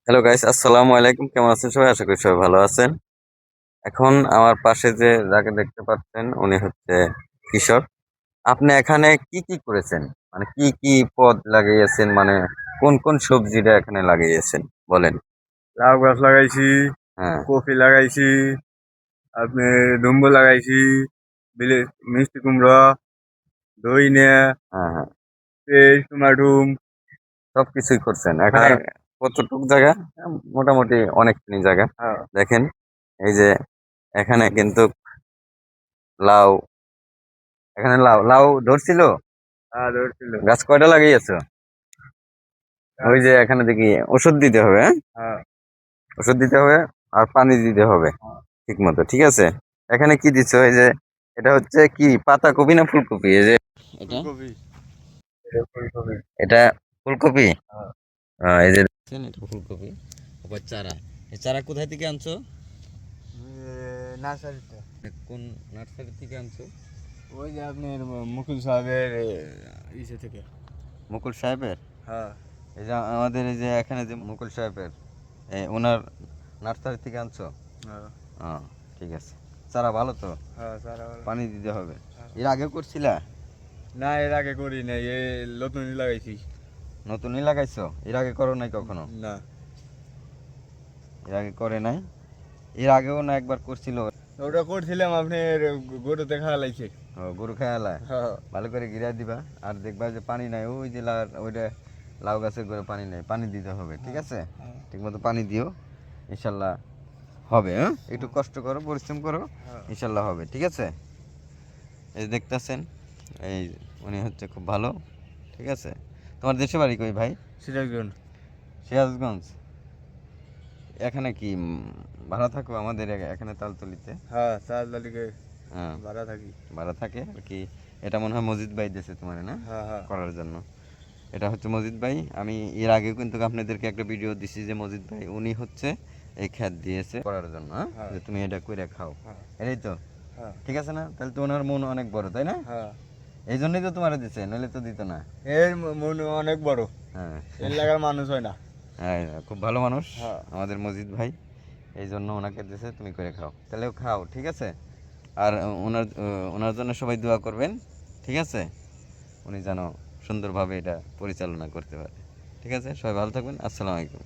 Hello guys, আসসালামু আলাইকুম। কেমন আছেন সবাই? আশা করি সবাই ভালো আছেন। এখন আমার পাশে যাকে দেখতে পাচ্ছেন উনি হচ্ছে কৃষক। আপনি এখানে কি কি করেছেন? মানে কি কি পদ লাগিয়েছেন? মানে কোন কোন সবজিটা এখানে লাগিয়েছেন বলেন? লাউ গাছ লাগাইছি, হ্যাঁ, কপি লাগাইছি, আপনি ডুমবু লাগাইছি, বিলে মিষ্টি কুমড়া, ধইনে, হ্যাঁ, হ্যাঁ, টমাটুম। সবকিছুই করছেন। এখানে হ্যাঁ, কতটুক জায়গা? মোটামুটি অনেকখানি জায়গা। হ্যাঁ, দেখেন, এই যে এখানে কিন্তু লাউ, এখানে লাউ লাউ ধরছিল। হ্যাঁ, ধরছিল। গাছ কয়টা লাগিয়েছো? ওই গাছ, যে এখানে দেখি ওষুধ দিতে হবে, হ্যাঁ? হ্যাঁ, ওষুধ দিতে হবে আর পানি দিতে হবে হ্যাঁ, ঠিক মতো, ঠিক আছে। এখানে কি দিচ্ছ? এই যে এটা হচ্ছে কি পাতা কপি না ফুলকপি? এই যে এটা ফুলকপি, এটা ফুলকপি। এটা ফুলকপি। হ্যাঁ, এই যে দেখছেন, এটা ফুলকপি। আবার চারা, এই চারা কোথায় থেকে আনছো? নার্সারিতে। কোন নার্সারি থেকে আনছো? ওই যে আপনার মুকুল সাহেবের ইসে থেকে। মুকুল সাহেবের। হ্যাঁ, এই যে আমাদের এই যে এখানে যে মুকুল সাহেবের, ওনার নার্সারি থেকে আনছো? হ্যাঁ, ঠিক আছে। চারা ভালো তো? হ্যাঁ, সারা বলা। পানি দিতে হবে। হ্যাঁ। এর আগে করছিলা? না, এর আগে করি নাই, এই লতুনি লাগাইছি। নতুনই লাগাইছো? এর আগে করো নাই কখনো? না, এর আগে করে নাই? এর আগেও না একবার করছিল? ওটা করছিলাম আপনার গরু দেখা লাগছে। গরু খেয়ালায় হ্যাঁ, ভালো করে গিরা দিবা। আর দেখবা যে পানি নাই, ওই যে ওইটা লাউ গাছের করে পানি নেই, পানি দিতে হবে, ঠিক হ্যাঁ, আছে। হ্যাঁ, ঠিক মতো পানি দিও, ইনশাল্লাহ হবে। হ্যাঁ, একটু কষ্ট করো, পরিশ্রম করো, হ্যাঁ। ইনশাল্লাহ হবে, ঠিক আছে। এই দেখতেছেন, এই উনি হচ্ছে খুব ভালো, ঠিক আছে। তোমার দেশে বাড়ি কই ভাই? সিরাজগঞ্জ। সিরাজগঞ্জ। এখানে কি ভাড়া থাকো আমাদের এখানে তালতলিতে? হ্যাঁ, চার তারিখে হ্যাঁ, ভাড়া থাকি। ভাড়া থাকে আর কি। এটা মনে হয় মসজিদ ভাই দিয়েছে তোমার, না? হ্যাঁ, হ্যাঁ, করার জন্য। এটা হচ্ছে মজিদ ভাই। আমি এর আগেও কিন্তু আপনাদেরকে একটা ভিডিও দিছি যে মজিদ ভাই উনি হচ্ছে এই খ্যাত দিয়েছে করার জন্য, হ্যাঁ? হ্যাঁ, যে তুমি এটা করে খাও, হ্যাঁ, এটাই তো হ্যাঁ, ঠিক আছে না? তাহলে তো ওনার মন অনেক বড়, তাই না? হ্যাঁ। এই জন্যই তো তোমার দিছে, নইলে তো দিত না। এর মন অনেক বড়। হ্যাঁ, এর লাগার মানুষ হয় না। হ্যাঁ, খুব ভালো মানুষ হ্যাঁ, আমাদের মজিদ ভাই। এই জন্য ওনাকে দিছে তুমি করে খাও, তাহলেও খাও, ঠিক আছে। আর ওনার জন্য সবাই দোয়া করবেন, ঠিক আছে। উনি যেন সুন্দরভাবে এটা পরিচালনা করতে পারে, ঠিক আছে। সবাই ভালো থাকবেন। আসসালামু আলাইকুম।